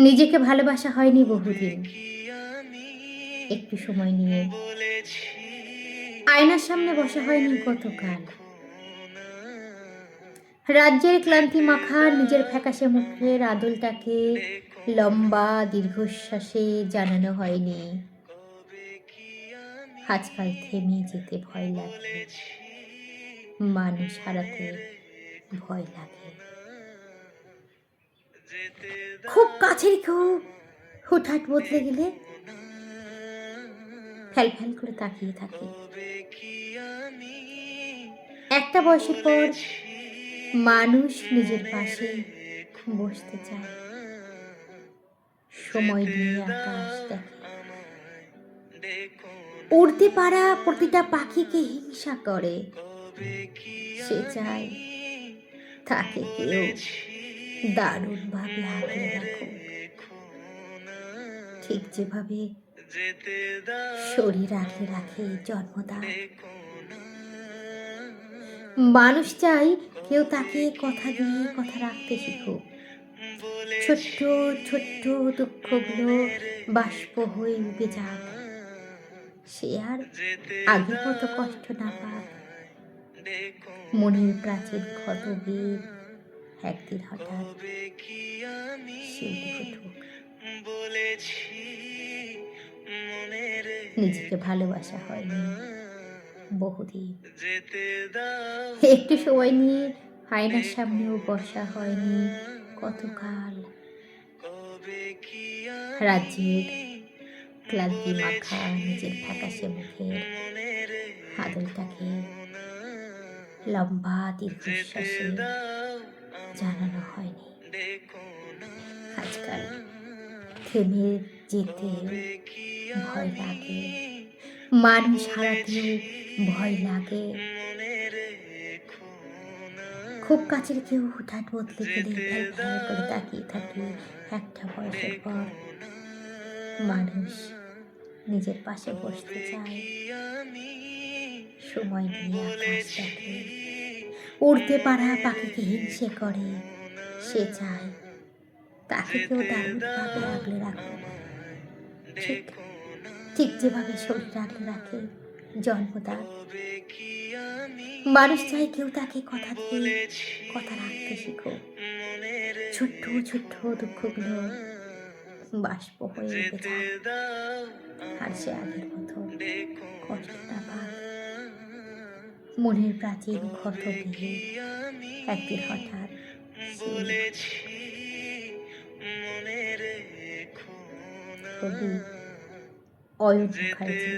নিজেকে ভালোবাসা হয়নি বহুদিন। একটু সময় নিয়ে আয়নার সামনে বসা হয়নি কতকাল। রাজ্যের ক্লান্তি মাখা নিজের ফ্যাকাশে মুখের আদলটাকে লম্বা দীর্ঘশ্বাসে জানানো হয়নি। আজকাল থেমে যেতে ভয় লাগে, মানুষ হারাতে ভয় লাগে। খুব কাছের কেউ হুটহাট বদলে গেলে ফ্যাল ফ্যাল করে তাকিয়ে থাকে। একটা বয়সের পর মানুষ নিজের পাশে বসতে চায়, সময় নিয়ে আকাশ দেখে, উড়তে পারা প্রতিটা পাখিকে হিংসা করে। সে চায় তাকে কেউ দারুণভাবে আগলে রাখুক, ঠিক যেভাবে শরীর আগলে রাখে জন্মদান। মানুষ চাই কেউ তাকে কথা দিয়ে কথা রাখতে শিখুক, ছোট্ট ছোট্ট দুঃখগুলো বাষ্প হয়ে উবে যাক, সে আর আগের মতো কষ্ট না পাক। মনের প্রাচীন ক্ষত গিয়ে একদিন হঠাৎ শিউলি ফুটুক। নিজেকে ভালোবাসা হয়নি বহুদিন। একটু সময় নিয়ে আয়নার সামনেও বসা হয়নি কতকাল। রাজ্যের ক্লান্তি মাখা নিজের ফ্যাকাশে মুখের আদলটাকে লম্বা দীর্ঘশ্বাসে জানানো হয়নি। আজকাল থেমে যেতে ভয় লাগে, মানুষ হারাতেও ভয় লাগে। খুব কাছের কেউ হুটহাট বদলে গেলে ফ্যাল ফ্যাল করে তাকিয়ে থাকে। একটা বয়সের পর মানুষ নিজের পাশে বসতে চায়, সময় নিয়ে আকাশ দেখে, উড়তে পারা পাখিকে হিংসে করে। সে চায় তাকে কেউ দারুণভাবে আগলে রাখুক, ঠিক ঠিক যেভাবে শরীর আগলে রাখে জন্মদান। মানুষ চাই কেউ তাকে কথা দিয়ে কথা রাখতে শিখুক, ছোট্ট ছোট্ট দুঃখগুলো বাষ্প হয়ে উঠে যায়, আর সে আগের মতো কষ্ট না পাক। মনের প্রাচীন ক্ষত গিয়ে একদিন হঠাৎ কবি অয়ন মুখার্জি।